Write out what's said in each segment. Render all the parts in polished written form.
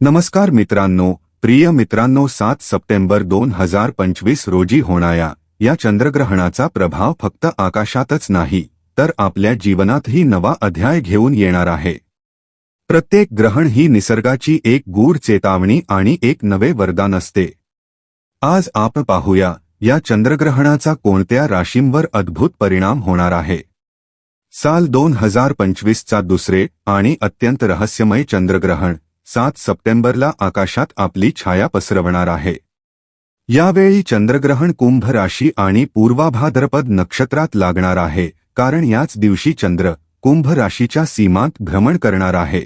नमस्कार मित्रांनो, प्रिय मित्रांनो, 7 सप्टेंबर 2025 रोजी होणाऱ्या या चंद्रग्रहणाचा प्रभाव फक्त आकाशातच नाही तर आपल्या जीवनातही नवा अध्याय घेऊन येणार आहे. प्रत्येक ग्रहण ही निसर्गाची एक गूढ चेतावणी आणि एक नवे वरदान असते. आज आपण पाहूया या चंद्रग्रहणाचा कोणत्या राशींवर अद्भुत परिणाम होणार आहे. साल 2025 चा दुसरे आणि अत्यंत रहस्यमय चंद्रग्रहण 7 सप्टेंबरला आकाशात आपली छाया पसरवणार आहे. यावेळी चंद्रग्रहण कुंभ राशी आणि पूर्वाभाद्रपद नक्षत्रात लागणार आहे, कारण याच दिवशी चंद्र कुंभ राशीच्या सीमांत भ्रमण करणार आहे.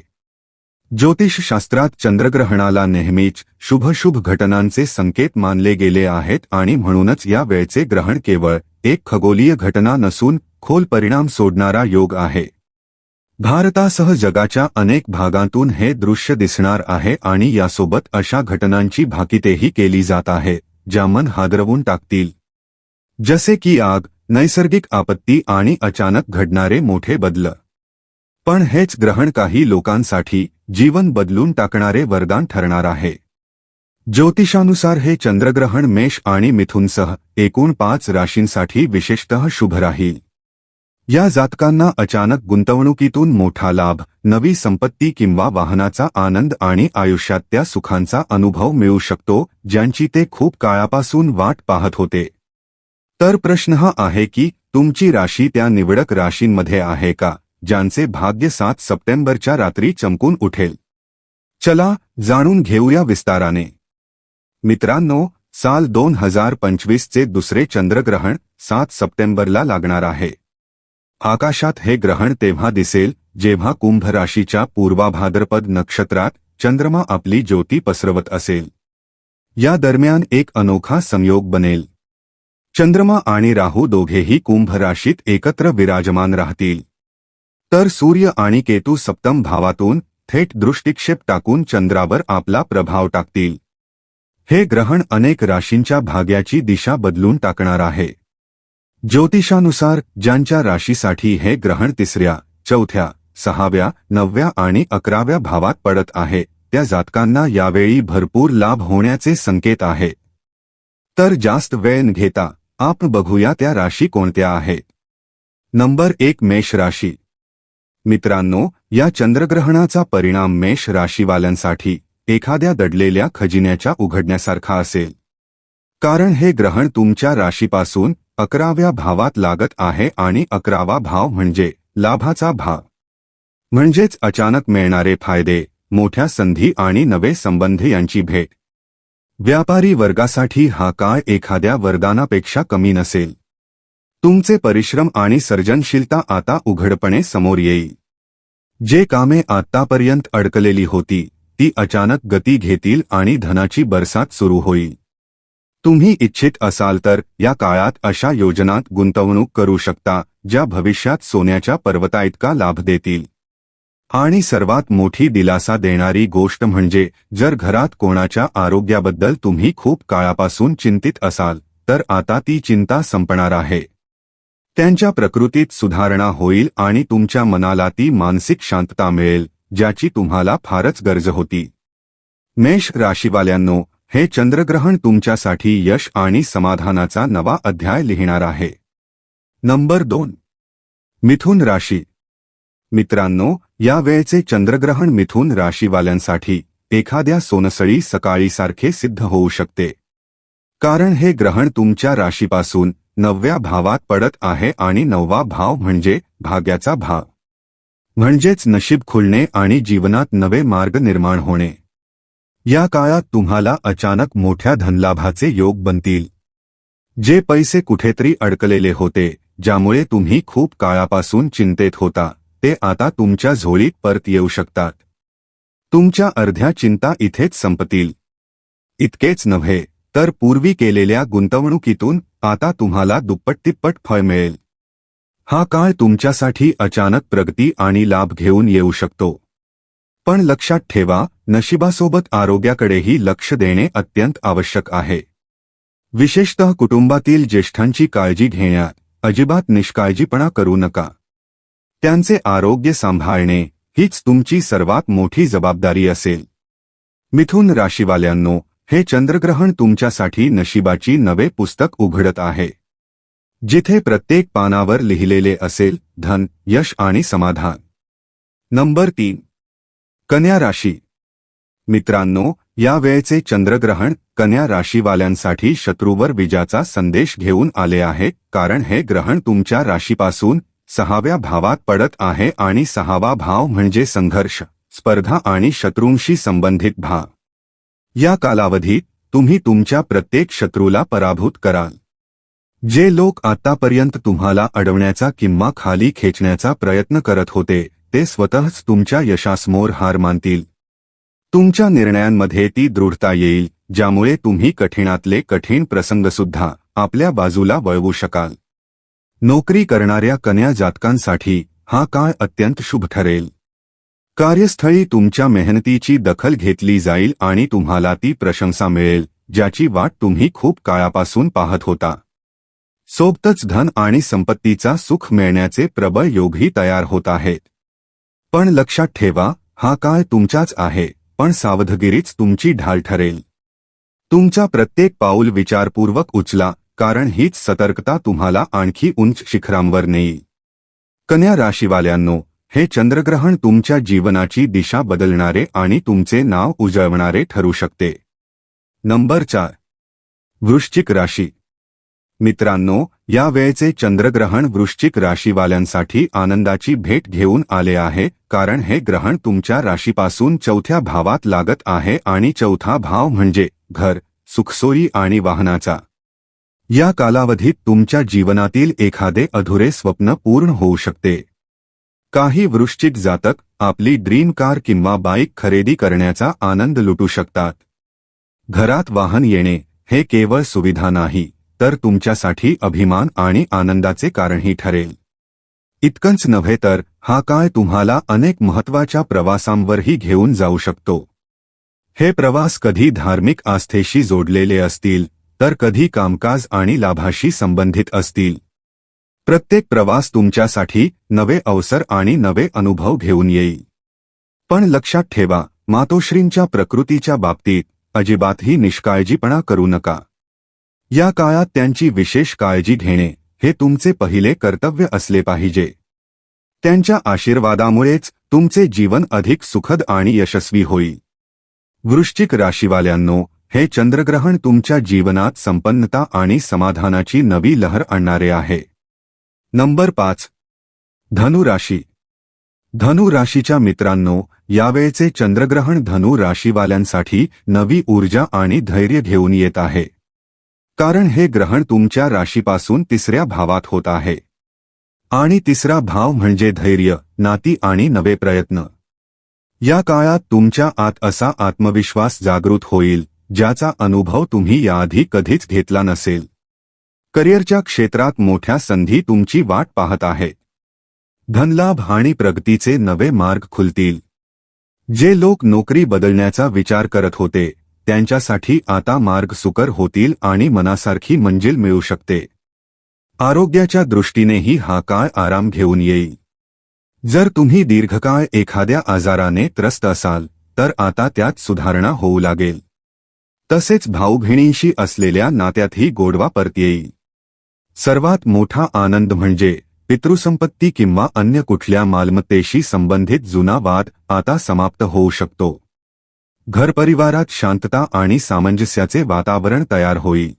ज्योतिषशास्त्रात चंद्रग्रहणाला नेहमीच शुभ घटनांचे संकेत मानले गेले आहेत आणि म्हणूनच या वेळचे ग्रहण केवळ एक खगोलीय घटना नसून खोल परिणाम सोडणारा योग आहे. भारतासह जगाच्या अनेक भागांतून हे दृश्य दिसणार आहे आणि यासोबत अशा घटनांची भाकितेही केली जात आहे ज्या मन हादरवून टाकतील, जसे की आग, नैसर्गिक आपत्ती आणि अचानक घडणारे मोठे बदल. पण हेच ग्रहण काही लोकांसाठी जीवन बदलून टाकणारे वरदान ठरणार आहे. ज्योतिषानुसार हे चंद्रग्रहण मेष आणि मिथुनसह एकूण 5 राशींसाठी विशेषतः शुभ राहील. या जातकांना अचानक गुंतवणुकीतून मोठा लाभ, नवी संपत्ती किंवा वाहनाचा आनंद आणि आयुष्यात त्या सुखांचा अनुभव मिळू शकतो ज्यांची ते खूप काळापासून वाट पाहत होते. तर प्रश्न हा आहे की तुमची राशी त्या निवडक राशींमध्ये आहे का ज्यांचे भाग्य 7 सप्टेंबरच्या रात्री चमकून उठेल. चला जाणून घेऊया विस्ताराने. मित्रांनो, साल 2025 चे दुसरे चंद्रग्रहण 7 सप्टेंबरला लागणार आहे. आकाशात हे ग्रहण तेव्हा दिसेल जेव्हा कुंभ राशीच्या पूर्वाभाद्रपद नक्षत्रात चंद्रमा आपली ज्योती पसरवत असेल. या दरम्यान एक अनोखा संयोग बनेल. चंद्रमा आणि राहू दोघेही कुंभ राशीत एकत्र विराजमान राहतील. तर सूर्य आणि केतू सप्तम भावातून थेट दृष्टिक्षेप टाकून चंद्रावर आपला प्रभाव टाकतील. हे ग्रहण अनेक राशींच्या भाग्याची दिशा बदलून टाकणार आहे. ज्योतिषानुसार ज्यांच्या राशीसाठी हे ग्रहण तिसऱ्या, चौथ्या, 6व्या, 9व्या आणि 11व्या भावात पडत आहे त्या जातकांना यावेळी भरपूर लाभ होण्याचे संकेत आहेत. तर जास्त वेळ न घेता आपण बघूया त्या राशी कोणत्या आहेत. नंबर 1, मेष राशी. मित्रांनो, या चंद्रग्रहणाचा परिणाम मेष राशीवाल्यांसाठी एखाद्या दडलेल्या खजिन्याच्या उघडण्यासारखा असेल. कारण हे ग्रहण तुमच्या राशीपासून 11व्या भावात लागत आहे आणि 11वा भाव म्हणजे लाभाचा भाव. म्हणजेच अचानक मिळणारे फायदे, मोठ्या संधी आणि नवे संबंध यांची भेट. व्यापारी वर्गासाठी हा काळ एखाद्या वरदानापेक्षा कमी नसेल. तुमचे परिश्रम आणि सर्जनशीलता आता उघडपणे समोर येईल. जे कामे आतापर्यंत अडकलेली होती ती अचानक गती घेतील आणि धनाची बरसात सुरू होईल. तुम्ही इच्छित असाल तर या काळात अशा योजनांत गुंतवणूक करू शकता ज्या भविष्यात सोन्याच्या पर्वताइतका लाभ देतील. आणि सर्वात मोठी दिलासा देणारी गोष्ट म्हणजे जर घरात कोणाच्या आरोग्याबद्दल तुम्ही खूप काळापासून चिंतित असाल तर आता ती चिंता संपणार आहे. त्यांच्या प्रकृतीत सुधारणा होईल आणि तुमच्या मनाला ती मानसिक शांतता मिळेल ज्याची तुम्हाला फारच गरज होती. मेष राशीवाल्यांनो, हे चंद्रग्रहण तुमच्यासाठी यश आणि समाधानाचा नवा अध्याय लिहिणार आहे. नंबर 2, मिथुन राशी. मित्रांनो, या वेळचे चंद्रग्रहण मिथुन राशीवाल्यांसाठी एखाद्या सोनसळी सकाळीसारखे सिद्ध होऊ शकते. कारण हे ग्रहण तुमच्या राशीपासून 9व्या भावात पडत आहे आणि 9वा भाव म्हणजे भाग्याचा भाव. म्हणजेच नशीब खुलणे आणि जीवनात नवे मार्ग निर्माण होणे. या काळात तुम्हाला अचानक मोठ्या धनलाभाचे योग बनतील. जे पैसे कुठेतरी अडकलेले होते, ज्यामुळे तुम्ही खूप काळापासून चिंतेत होता, ते आता तुमच्या झोळीत परत येऊ शकतात. तुमच्या अर्ध्या चिंता इथेच संपतील. इतकेच नव्हे तर पूर्वी केलेल्या गुंतवणुकीतून आता तुम्हाला दुप्पट-तिप्पट फळ मिळेल. हा काळ तुमच्यासाठी अचानक प्रगती आणि लाभ घेऊन येऊ शकतो. पण लक्षात ठेवा, नशिबासोबत आरोग्याकडेही लक्ष देणे अत्यंत आवश्यक आहे. विशेषतः कुटुंबातील ज्येष्ठांची काळजी घेण्यात अजिबात निष्काळजीपणा करू नका. त्यांचे आरोग्य सांभाळणे हीच तुमची सर्वात मोठी जबाबदारी असेल. मिथुन राशीवाल्यांनो, हे चंद्रग्रहण तुमच्यासाठी नशिबाची नवे पुस्तक उघडत आहे, जिथे प्रत्येक पानावर लिहिलेले असेल धन, यश आणि समाधान. नंबर 3. कन्या राशी. मित्रांनो, या वेळेचे चंद्रग्रहण कन्या राशीवाल्यांसाठी शत्रूवर विजयाचा संदेश घेऊन आले आहे, कारण हे ग्रहण तुमच्या राशीपासून 6व्या भावात पडत आहे आणि 6वा भाव म्हणजे संघर्ष, स्पर्धा आणि शत्रूंशी संबंधित भाव. या कालावधीत तुम्ही तुमच्या प्रत्येक शत्रूला पराभूत कराल. जे लोक आतापर्यंत तुम्हाला अडवण्याचा किंवा खाली खेचण्याचा प्रयत्न करत होते, ते स्वतःच तुमच्या यशासमोर हार मानतील. तुमच्या निर्णयांमध्ये ती दृढता येईल, ज्यामुळे तुम्ही कठीणातले कठीण प्रसंगसुद्धा आपल्या बाजूला वळवू शकाल. नोकरी करणाऱ्या कन्या जातकांसाठी हा काळ अत्यंत शुभ ठरेल. कार्यस्थळी तुमच्या मेहनतीची दखल घेतली जाईल आणि तुम्हाला ती प्रशंसा मिळेल, ज्याची वाट तुम्ही खूप काळापासून पाहत होता. सोबतच धन आणि संपत्तीचा सुख मिळण्याचे प्रबळ योगही तयार होत आहेत. पण लक्षात ठेवा, हा काळ तुमचाच आहे, पण सावधगिरीच तुमची ढाल ठरेल. तुमचा प्रत्येक पाऊल विचारपूर्वक उचला, कारण हीच सतर्कता तुम्हाला आणखी उंच शिखरांवर नेईल. कन्या राशीवाल्यांनो, हे चंद्रग्रहण तुमच्या जीवनाची दिशा बदलणारे आणि तुमचे नाव उजळवणारे ठरू शकते. नंबर 4. वृश्चिक राशी. मित्रांनो, या वेळेचे चंद्रग्रहण वृश्चिक राशीवाल्यांसाठी आनंदाची भेट घेऊन आले आहे, कारण हे ग्रहण तुमच्या राशीपासून 4थ्या भावात लागत आहे आणि 4था भाव म्हणजे घर, सुखसोयी आणि वाहनाचा. या कालावधीत तुमच्या जीवनातील एखादे अधुरे स्वप्न पूर्ण होऊ शकते. काही वृश्चिक जातक आपली ड्रीम कार किंवा बाईक खरेदी करण्याचा आनंद लुटू शकतात. घरात वाहन येणे हे केवळ सुविधा नाही, तर तुमच्यासाठी अभिमान आणि आनंदाचे कारणही ठरेल. इतकंच नव्हे तर हा काळ तुम्हाला अनेक महत्त्वाच्या प्रवासांवरही घेऊन जाऊ शकतो. हे प्रवास कधी धार्मिक आस्थेशी जोडलेले असतील, तर कधी कामकाज आणि लाभाशी संबंधित असतील. प्रत्येक प्रवास तुमच्यासाठी नवे अवसर आणि नवे अनुभव घेऊन येईल. पण लक्षात ठेवा, मातोश्रींच्या प्रकृतीच्या बाबतीत अजिबातही निष्काळजीपणा करू नका. या काळात त्यांची विशेष काळजी घेणे हे तुमचे पहिले कर्तव्य असले पाहिजे. त्यांच्या आशीर्वादामुळेच तुमचे जीवन अधिक सुखद आणि यशस्वी होईल. वृश्चिक राशीवाल्यांनो, हे चंद्रग्रहण तुमच्या जीवनात संपन्नता आणि समाधानाची नवी लहर आणणारे आहे. नंबर 5. धनु राशी. धनु राशीच्या मित्रांनो, यावेळेचे चंद्रग्रहण धनु राशीवाल्यांसाठी नवी ऊर्जा आणि धैर्य घेऊन येत आहे. कारण हे ग्रहण तुमच्या राशीपासून 3ऱ्या भावात होत आहे. आणि 3रा भाव म्हणजे धैर्य, नाती आणि नवे प्रयत्न. या काळात तुमच्या आत असा आत्मविश्वास जागृत होईल, ज्याचा अनुभव तुम्ही याआधी कधीच घेतला नसेल. करिअरच्या क्षेत्रात मोठ्या संधी तुमची वाट पाहत आहेत. धनलाभ आणि प्रगतीचे नवे मार्ग खुलतील. जे लोक नोकरी बदलण्याचा विचार करत होते, त्यांच्यासाठी आता मार्ग सुकर होतील आणि मनासारखी मंजिल मिळू शकते. आरोग्याच्या दृष्टीनेही हा काळ आराम घेऊन येईल. जर तुम्ही दीर्घकाळ एखाद्या आजाराने त्रस्त असाल, तर आता त्यात सुधारणा होऊ लागेल. तसेच भाऊ-बहिणींशी असलेल्या नात्यातही गोडवा परत येईल. सर्वात मोठा आनंद म्हणजे पितृसंपत्ती किंवा अन्य कुठल्या मालमत्तेशी संबंधित जुना वाद आता समाप्त होऊ शकतो. घरपरिवारात शांतता आणि सामंजस्याचे वातावरण तयार होईल.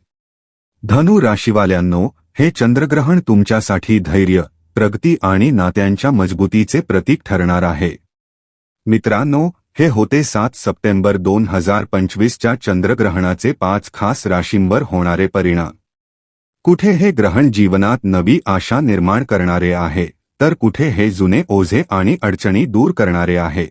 धनु राशीवाल्यांनो, हे चंद्रग्रहण तुमच्यासाठी धैर्य, प्रगती आणि नात्यांच्या मजबूतीचे प्रतीक ठरणार आहे. मित्रांनो, हे होते 7 सप्टेंबर 2025च्या चंद्रग्रहणाचे 5 खास राशींवर होणारे परिणाम. कुठे हे ग्रहण जीवनात नवी आशा निर्माण करणारे आहे, तर कुठे हे जुने ओझे आणि अडचणी दूर करणारे आहे.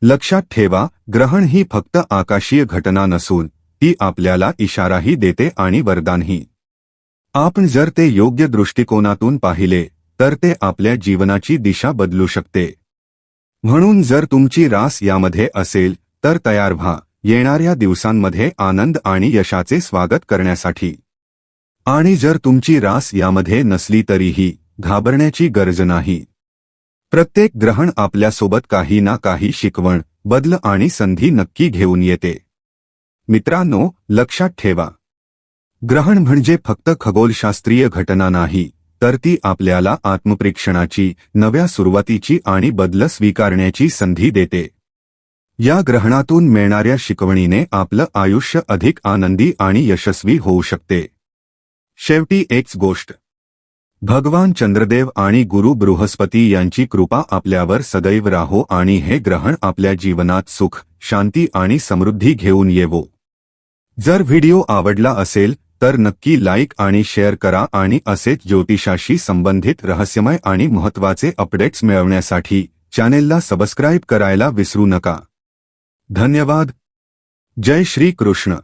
लक्षात ठेवा, ग्रहण ही फक्त आकाशीय घटना नसून ती आपल्याला इशाराही देते आणि वरदानही. आपण जर ते योग्य दृष्टिकोनातून पाहिले, तर ते आपल्या जीवनाची दिशा बदलू शकते. म्हणून जर तुमची रास यामध्ये असेल, तर तयार व्हा येणाऱ्या दिवसांमध्ये आनंद आणि यशाचे स्वागत करण्यासाठी. आणि जर तुमची रास यामध्ये नसली तरीही घाबरण्याची गरज नाही. प्रत्येक ग्रहण आपल्यासोबत काही ना काही शिकवण, बदल आणि संधी नक्की घेऊन येते. मित्रांनो, लक्षात ठेवा, ग्रहण म्हणजे फक्त खगोलशास्त्रीय घटना नाही, तर ती आपल्याला आत्मपरीक्षणाची, नव्या सुरुवातीची आणि बदल स्वीकारण्याची संधी देते. या ग्रहणातून मिळणाऱ्या शिकवणीने आपलं आयुष्य अधिक आनंदी आणि यशस्वी होऊ शकते. शेवटी एकच गोष्ट, भगवान चंद्रदेव आणि गुरु बृहस्पती यांची कृपा आपल्यावर सदैव राहो आणि हे ग्रहण आपल्या जीवनात सुख, शांती आणि समृद्धी घेऊन येवो. जर व्हिडिओ आवडला असेल तर नक्की लाईक आणि शेअर करा आणि असेच ज्योतिषाशी संबंधित रहस्यमय आणि महत्त्वाचे अपडेट्स मिळवण्यासाठी चॅनेलला सबस्क्राईब करायला विसरू नका. धन्यवाद. जय श्री कृष्ण.